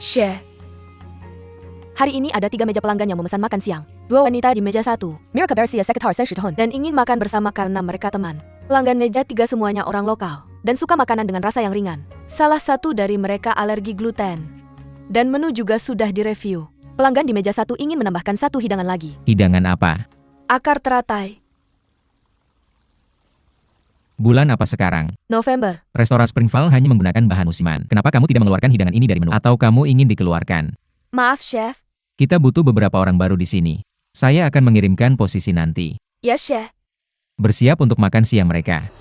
Chef. Hari ini ada 3 meja pelanggan yang memesan makan siang. 2 wanita di meja 1. Mereka berusia sekitar 30 tahun dan ingin makan bersama karena mereka teman. Pelanggan meja 3 semuanya orang lokal dan suka makanan dengan rasa yang ringan. Salah satu dari mereka alergi gluten. Dan menu juga sudah direview. Pelanggan di meja 1 ingin menambahkan 1 hidangan lagi. Hidangan apa? Akar teratai. Bulan apa sekarang? November. Restoran Springvale hanya menggunakan bahan musiman. Kenapa kamu tidak mengeluarkan hidangan ini dari menu? Atau kamu ingin dikeluarkan? Maaf, Chef. Kita butuh beberapa orang baru di sini. Saya akan mengirimkan posisi nanti. Ya, Chef. Bersiap untuk makan siang mereka.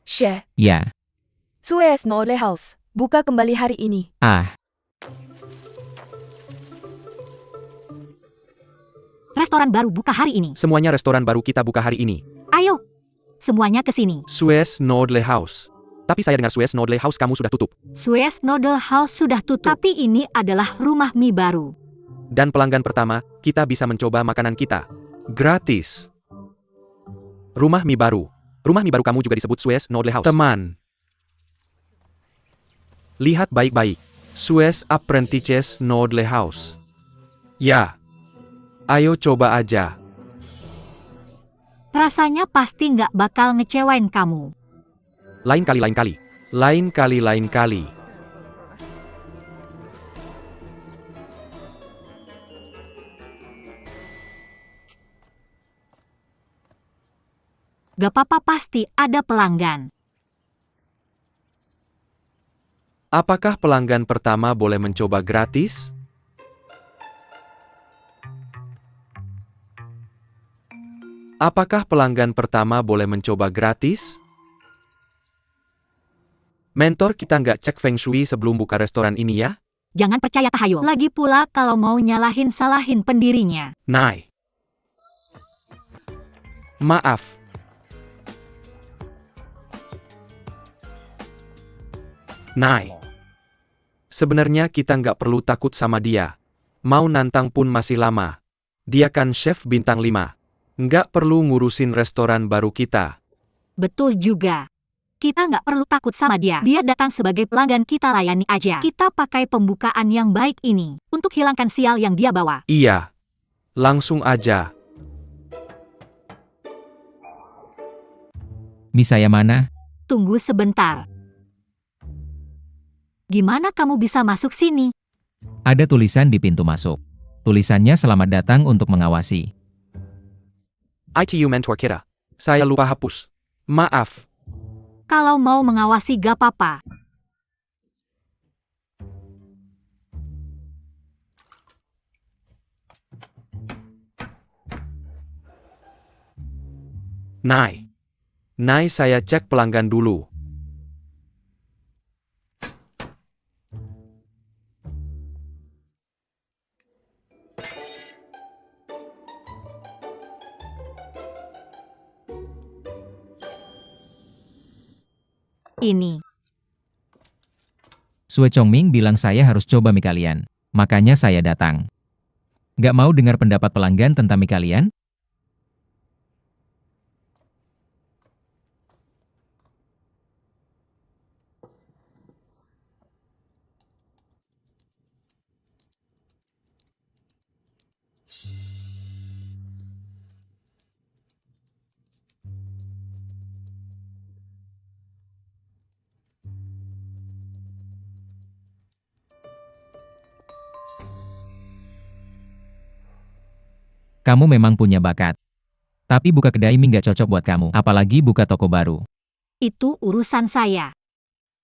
Chef. Ya. Suez Noodle House buka kembali hari ini. Restoran baru buka hari ini. Semuanya restoran baru kita buka hari ini. Ayo, semuanya ke sini. Suez Noodle House. Tapi saya dengar Suez Noodle House kamu sudah tutup. Suez Noodle House sudah tutup. Tapi ini adalah rumah mie baru. Dan pelanggan pertama, kita bisa mencoba makanan kita. Gratis. Rumah mie baru. Rumah mie baru kamu juga disebut Suez Noodle House. Teman. Lihat baik-baik. Suez Apprentices Noodle House. Ya. Ayo coba aja. Rasanya pasti nggak bakal ngecewain kamu. Lain kali, lain kali. Lain kali, lain kali. Gak apa-apa, pasti ada pelanggan. Apakah pelanggan pertama boleh mencoba gratis? Apakah pelanggan pertama boleh mencoba gratis? Mentor kita nggak cek Feng Shui sebelum buka restoran ini ya? Jangan percaya tahayul. Lagi pula kalau mau nyalahin salahin pendirinya. Nai. Maaf. Nai. Sebenarnya kita nggak perlu takut sama dia. Mau nantang pun masih lama. Dia kan chef bintang 5. Nggak perlu ngurusin restoran baru kita. Betul juga. Kita nggak perlu takut sama dia. Dia datang sebagai pelanggan, kita layani aja. Kita pakai pembukaan yang baik ini untuk hilangkan sial yang dia bawa. Iya. Langsung aja. Mie saya mana? Tunggu sebentar. Gimana kamu bisa masuk sini? Ada tulisan di pintu masuk. Tulisannya selamat datang untuk mengawasi. ITU mentor kita. Saya lupa hapus. Maaf. Kalau mau mengawasi gak apa-apa. Nai. Nai, saya cek pelanggan dulu. Ini. Sue Chongming bilang saya harus coba mie kalian. Makanya saya datang. Nggak mau dengar pendapat pelanggan tentang mie kalian? Kamu memang punya bakat. Tapi buka kedai mie nggak cocok buat kamu, apalagi buka toko baru. Itu urusan saya.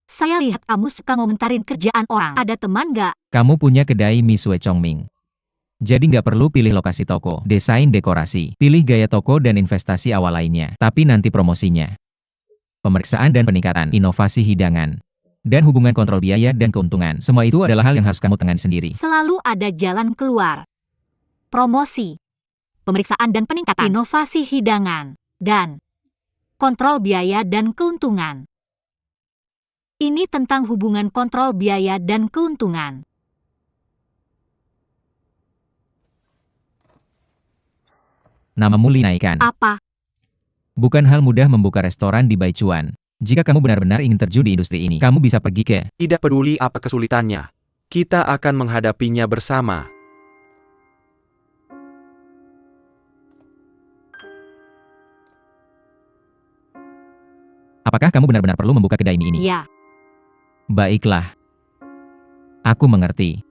Saya lihat kamu suka ngomentarin kerjaan orang. Ada teman nggak? Kamu punya kedai mie Sue Chongming. Jadi nggak perlu pilih lokasi toko, desain dekorasi, pilih gaya toko dan investasi awal lainnya. Tapi nanti promosinya. Pemeriksaan dan peningkatan, inovasi hidangan, dan hubungan kontrol biaya dan keuntungan. Semua itu adalah hal yang harus kamu tangani sendiri. Selalu ada jalan keluar. Promosi, pemeriksaan dan peningkatan, inovasi hidangan, dan kontrol biaya dan keuntungan. Ini tentang hubungan kontrol biaya dan keuntungan. Namamu Li naikkan. Apa? Bukan hal mudah membuka restoran di Baichuan. Jika kamu benar-benar ingin terjun di industri ini, kamu bisa pergi ke... Tidak peduli apa kesulitannya. Kita akan menghadapinya bersama. Apakah kamu benar-benar perlu membuka kedai mie ini? Ya, Baiklah. Aku mengerti.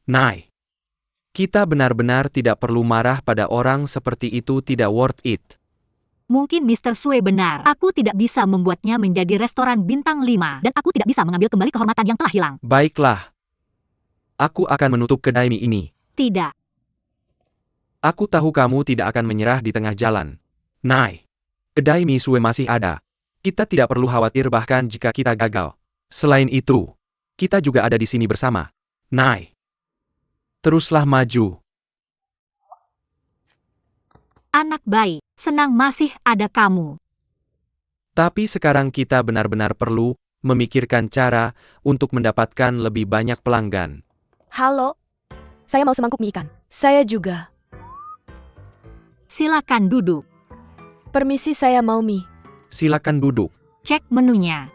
Nai. Kita benar-benar tidak perlu marah pada orang seperti itu, tidak worth it. mungkin Mr. Sue benar. Aku tidak bisa membuatnya menjadi restoran bintang 5, dan aku tidak bisa mengambil kembali kehormatan yang telah hilang. Baiklah. Aku akan menutup kedai mie ini. Tidak. Aku tahu kamu tidak akan menyerah di tengah jalan. Nai. Kedai mie Sue masih ada. Kita tidak perlu khawatir bahkan jika kita gagal. Selain itu, kita juga ada di sini bersama. Nai. Teruslah maju. Anak baik, senang masih ada kamu. Tapi sekarang kita benar-benar perlu memikirkan cara untuk mendapatkan lebih banyak pelanggan. Halo? Saya mau semangkuk mie ikan. Saya juga. Silakan duduk. Permisi, saya mau mie. Silakan duduk. Cek menunya.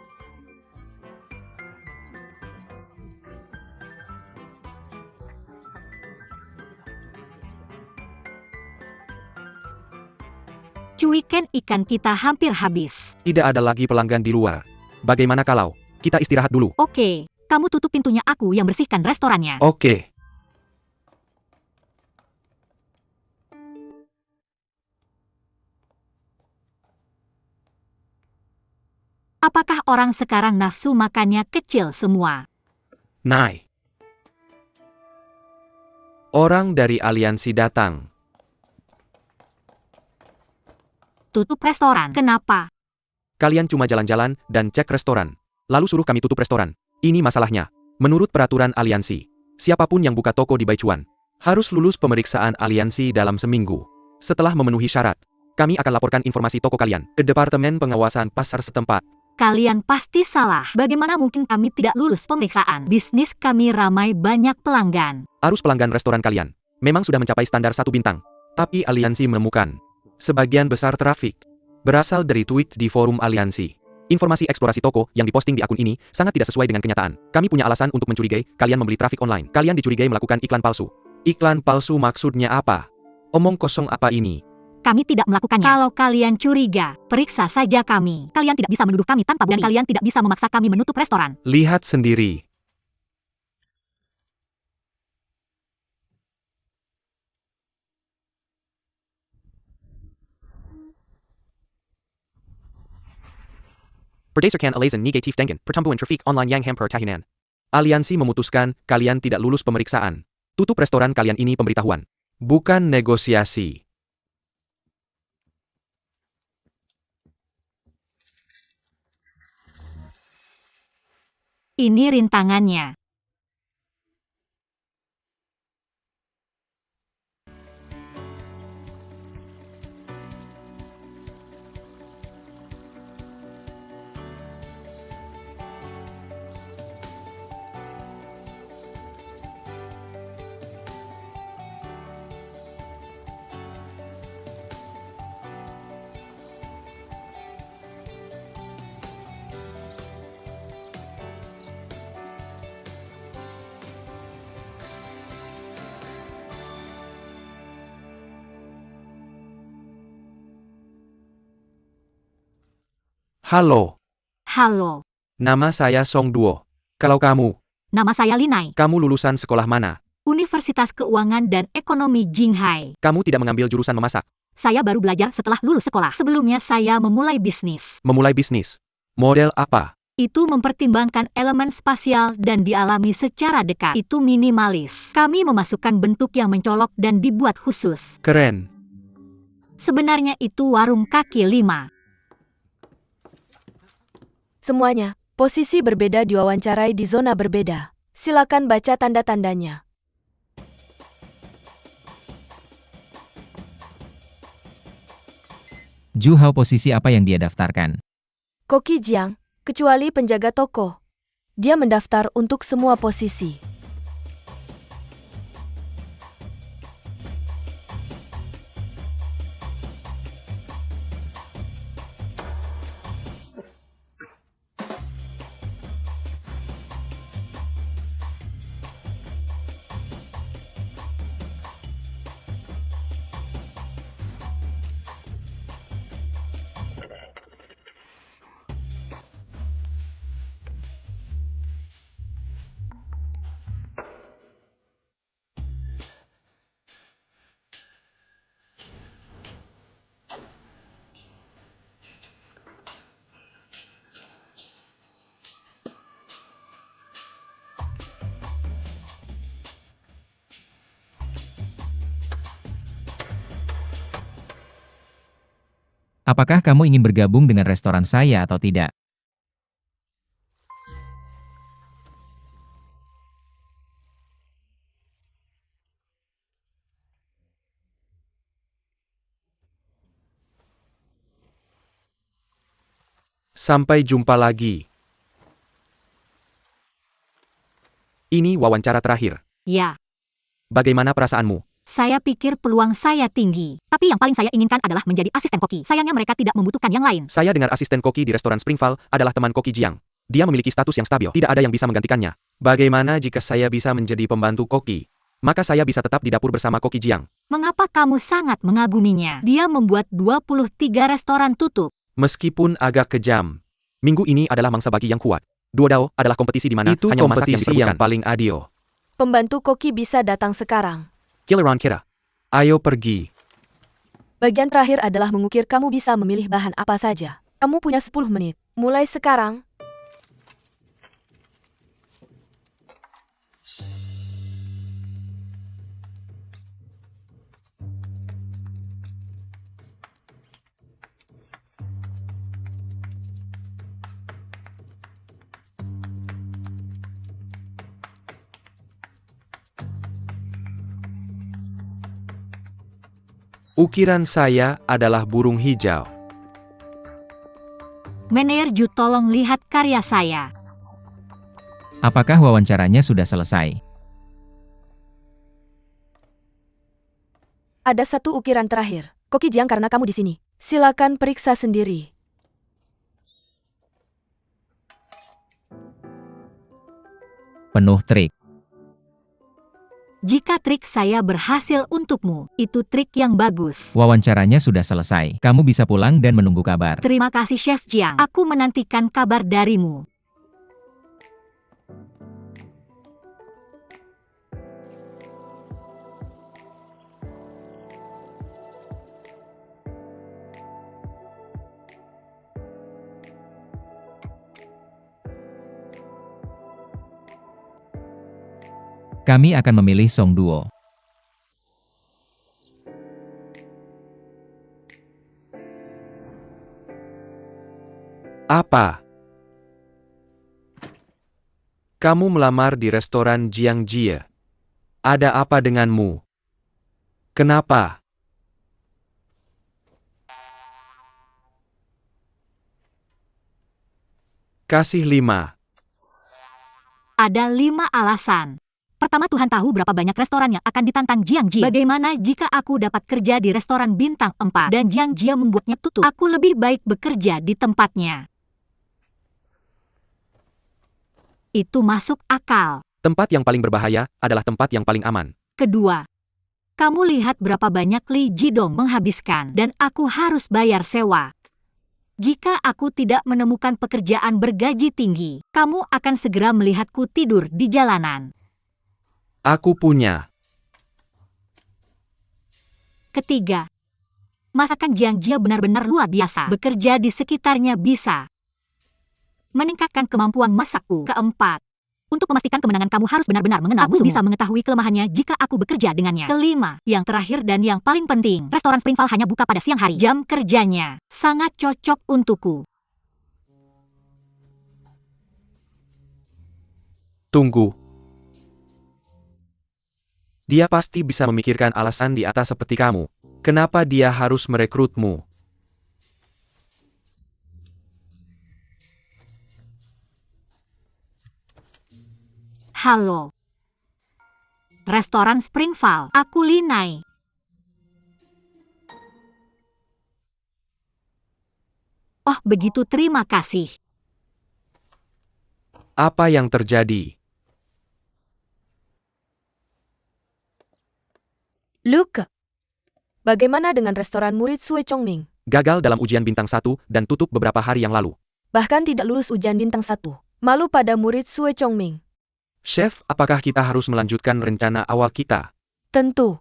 Cuikan ikan kita hampir habis. Tidak ada lagi pelanggan di luar. Bagaimana kalau kita istirahat dulu? Oke, kamu tutup pintunya, aku yang bersihkan restorannya. Oke. Apakah orang sekarang nafsu makannya kecil semua? Nai. Orang dari aliansi datang. Tutup restoran. Kenapa? Kalian cuma jalan-jalan dan cek restoran. Lalu suruh kami tutup restoran. Ini masalahnya. Menurut peraturan aliansi, siapapun yang buka toko di Baichuan harus lulus pemeriksaan aliansi dalam seminggu. Setelah memenuhi syarat, kami akan laporkan informasi toko kalian ke Departemen Pengawasan Pasar setempat. Kalian pasti salah. Bagaimana mungkin kami tidak lulus pemeriksaan? Bisnis kami ramai banyak pelanggan. Arus pelanggan restoran kalian memang sudah mencapai standar 1 bintang. Tapi aliansi menemukan sebagian besar trafik berasal dari tweet di forum aliansi. Informasi eksplorasi toko yang diposting di akun ini sangat tidak sesuai dengan kenyataan. Kami punya alasan untuk mencurigai kalian membeli trafik online. Kalian dicurigai melakukan iklan palsu. Iklan palsu maksudnya apa? Omong kosong apa ini? Kami tidak melakukannya. Kalau kalian curiga, periksa saja kami. Kalian tidak bisa menuduh kami tanpa bukti. Dan kalian tidak bisa memaksa kami menutup restoran. Lihat sendiri. Berdasarkan alasan negatif dengan pertumbuhan trafik online yang hampir tahunan. Aliansi memutuskan kalian tidak lulus pemeriksaan. Tutup restoran kalian, ini pemberitahuan. Bukan negosiasi. Ini rintangannya. Halo, Halo, nama saya Song Duo. Kalau kamu, nama saya Linai. kamu lulusan sekolah mana? Universitas Keuangan dan Ekonomi Jinghai. Kamu tidak mengambil jurusan memasak. Saya baru belajar setelah lulus sekolah. Sebelumnya saya memulai bisnis. Memulai bisnis. Model apa? Itu mempertimbangkan elemen spasial dan dialami secara dekat. Itu minimalis. Kami memasukkan bentuk yang mencolok dan dibuat khusus. Keren. Sebenarnya itu warung kaki 5. Semuanya, posisi berbeda diwawancarai di zona berbeda. Silakan baca tanda-tandanya. Ju Hao posisi apa yang dia daftarkan? Koki Jiang, kecuali penjaga toko. Dia mendaftar untuk semua posisi. Apakah kamu ingin bergabung dengan restoran saya atau tidak? Sampai jumpa lagi. Ini wawancara terakhir. Ya, Bagaimana perasaanmu? saya pikir peluang saya tinggi. Tapi yang paling saya inginkan adalah menjadi asisten koki. Sayangnya mereka tidak membutuhkan yang lain. Saya dengar asisten koki di restoran Springval adalah teman Koki Jiang. Dia memiliki status yang stabil. Tidak ada yang bisa menggantikannya. Bagaimana jika saya bisa menjadi pembantu koki? Maka saya bisa tetap di dapur bersama Koki Jiang. Mengapa kamu sangat mengaguminya? Dia membuat 23 restoran tutup. Meskipun agak kejam, minggu ini adalah mangsa bagi yang kuat. Duo Dao adalah kompetisi di mana Itu hanya memasak kompetisi yang paling adil. Pembantu koki bisa datang sekarang. Giliran kita. Ayo pergi. Bagian terakhir adalah mengukir. Kamu bisa memilih bahan apa saja. Kamu punya 10 menit. Mulai sekarang. Ukiran saya adalah burung hijau. Manajer Ju, tolong lihat karya saya. Apakah wawancaranya sudah selesai? Ada satu ukiran terakhir. Koki Jiang, karena kamu di sini. Silakan periksa sendiri. Penuh trik. Jika trik saya berhasil untukmu, itu trik yang bagus. Wawancaranya sudah selesai. Kamu bisa pulang dan menunggu kabar. Terima kasih Chef Jiang. Aku menantikan kabar darimu. Kami akan memilih Song Duo. Apa? Kamu melamar di restoran Jiang Jie. Ada apa denganmu? Kenapa? Kasih 5. Ada 5 alasan. Pertama, Tuhan tahu berapa banyak restoran yang akan ditantang Jiang Jie. Bagaimana jika aku dapat kerja di restoran bintang 4 dan Jiang Jie membuatnya tutup? Aku lebih baik bekerja di tempatnya. Itu masuk akal. Tempat yang paling berbahaya adalah tempat yang paling aman. Kedua, kamu lihat berapa banyak Li Jidong menghabiskan dan aku harus bayar sewa. Jika aku tidak menemukan pekerjaan bergaji tinggi, kamu akan segera melihatku tidur di jalanan. Aku punya. Ketiga, masakan Jiang Jia benar-benar luar biasa. Bekerja di sekitarnya bisa meningkatkan kemampuan masakku. Keempat, untuk memastikan kemenangan kamu harus benar-benar mengenal musuhmu. Aku bisa mengetahui kelemahannya jika aku bekerja dengannya. Kelima, yang terakhir dan yang paling penting, restoran Springval hanya buka pada siang hari. Jam kerjanya sangat cocok untukku. Tunggu. Dia pasti bisa memikirkan alasan di atas seperti kamu. Kenapa dia harus merekrutmu? Halo. Restoran Springval, aku Linai. Oh, begitu, terima kasih. Apa yang terjadi? Luke, bagaimana dengan restoran murid Sue Chongming? Gagal dalam ujian bintang 1 dan tutup beberapa hari yang lalu. Bahkan tidak lulus ujian bintang 1. Malu pada murid Sue Chongming. Chef, apakah kita harus melanjutkan rencana awal kita? Tentu.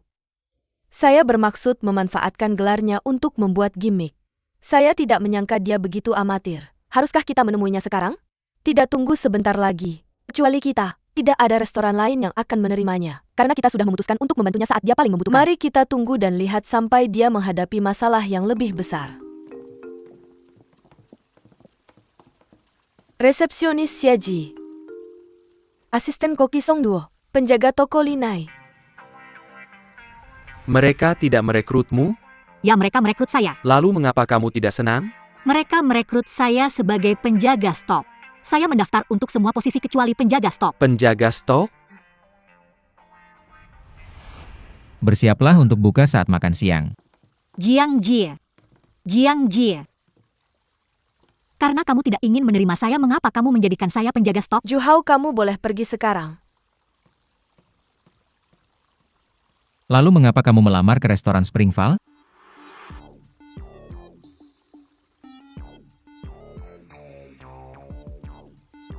Saya bermaksud memanfaatkan gelarnya untuk membuat gimmick. Saya tidak menyangka dia begitu amatir. Haruskah kita menemuinya sekarang? Tidak, tunggu sebentar lagi. Kecuali kita, tidak ada restoran lain yang akan menerimanya. Karena kita sudah memutuskan untuk membantunya saat dia paling membutuhkan. Mari kita tunggu dan lihat sampai dia menghadapi masalah yang lebih besar. Resepsionis Xiaji. Asisten Koki Songduo. Penjaga toko Linai. Mereka tidak merekrutmu? Ya, mereka merekrut saya. Lalu mengapa kamu tidak senang? Mereka merekrut saya sebagai penjaga stok. Saya mendaftar untuk semua posisi kecuali penjaga stok. Penjaga stok? Bersiaplah untuk buka saat makan siang. Jiang Jie. Jiang Jie. Karena kamu tidak ingin menerima saya, mengapa kamu menjadikan saya penjaga stok? Ju Hao, kamu boleh pergi sekarang. Lalu mengapa kamu melamar ke restoran Springval?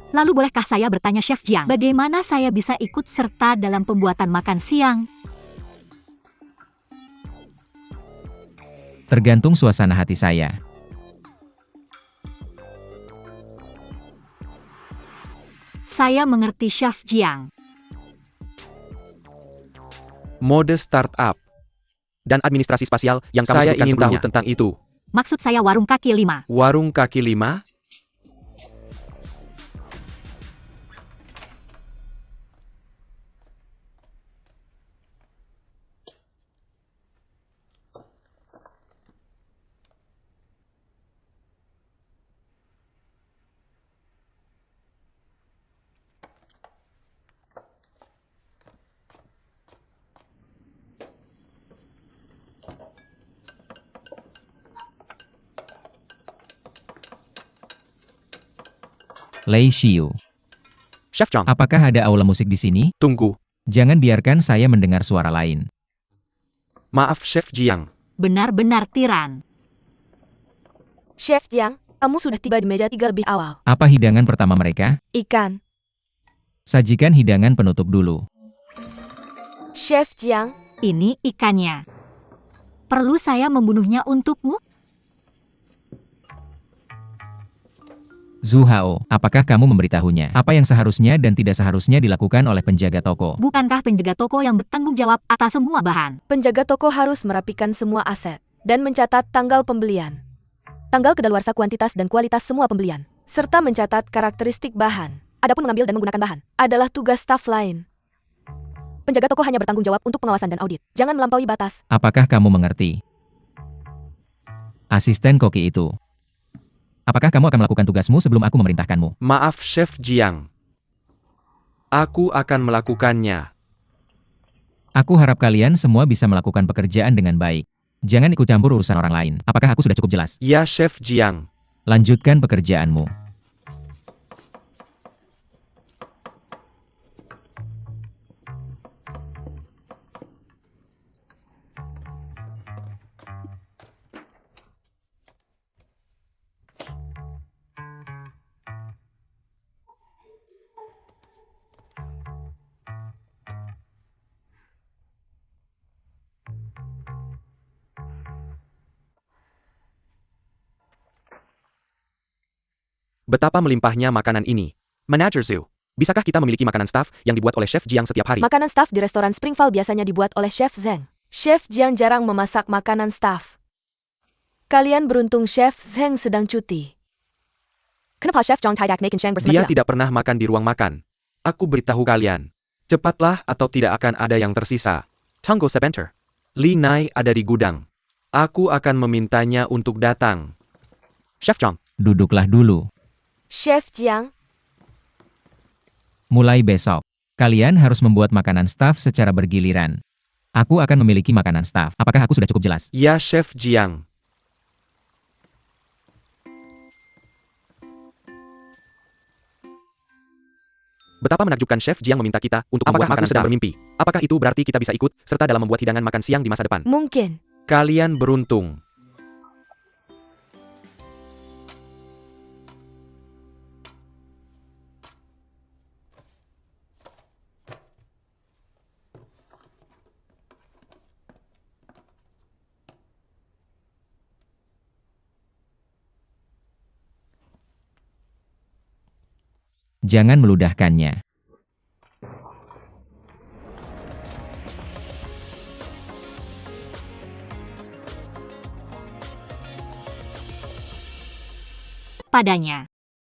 Lalu bolehkah saya bertanya Chef Jiang, bagaimana saya bisa ikut serta dalam pembuatan makan siang? Tergantung suasana hati saya. Saya mengerti Chef Jiang. Mode startup. Dan administrasi spasial yang kamu Saya sebutkan ingin sebelumnya. tahu tentang itu. Maksud saya warung kaki 5. Warung kaki 5? Lei Xiu. Chef Chang, Apakah ada aula musik di sini? tunggu. Jangan biarkan saya mendengar suara lain. Maaf Chef Jiang. Benar-benar tiran. Chef Jiang, kamu sudah tiba di meja 3 lebih awal. Apa hidangan pertama mereka? Ikan. Sajikan hidangan penutup dulu. Chef Jiang, Ini ikannya. Perlu saya membunuhnya untukmu? Zhu Hao, apakah kamu memberitahunya apa yang seharusnya dan tidak seharusnya dilakukan oleh penjaga toko? Bukankah penjaga toko yang bertanggung jawab atas semua bahan? penjaga toko harus merapikan semua aset dan mencatat tanggal pembelian, tanggal kedaluarsa kuantitas dan kualitas semua pembelian, serta mencatat karakteristik bahan. Adapun mengambil dan menggunakan bahan adalah tugas staf lain. Penjaga toko hanya bertanggung jawab untuk pengawasan dan audit. Jangan melampaui batas. Apakah kamu mengerti? Asisten koki itu. Apakah kamu akan melakukan tugasmu sebelum aku memerintahkanmu? Maaf Chef Jiang. Aku akan melakukannya. Aku harap kalian semua bisa melakukan pekerjaan dengan baik. Jangan ikut campur urusan orang lain. Apakah aku sudah cukup jelas? Ya Chef Jiang. Lanjutkan pekerjaanmu. Betapa melimpahnya makanan ini. Manager Zhu, bisakah kita memiliki makanan staff yang dibuat oleh Chef Jiang setiap hari? Makanan staff di restoran Springvale biasanya dibuat oleh Chef Zheng. Chef Jiang jarang memasak makanan staff. Kalian beruntung Chef Zheng sedang cuti. Kenapa Chef Zhang tidak makan siang bersama Dia kita? tidak pernah makan di ruang makan. Aku beritahu kalian. Cepatlah atau tidak akan ada yang tersisa. Tunggu sebentar. Li Nai ada di gudang. Aku akan memintanya untuk datang. Chef Zhang, Duduklah dulu. Chef Jiang, Mulai besok, kalian harus membuat makanan staff secara bergiliran. Aku akan memiliki makanan staff. Apakah aku sudah cukup jelas? ya Chef Jiang. Betapa menakjubkan Chef Jiang meminta kita untuk membuat makanan staff. Bermimpi? Apakah itu berarti kita bisa ikut serta dalam membuat hidangan makan siang di masa depan? mungkin. Kalian beruntung. Jangan meludahkannya. Padanya.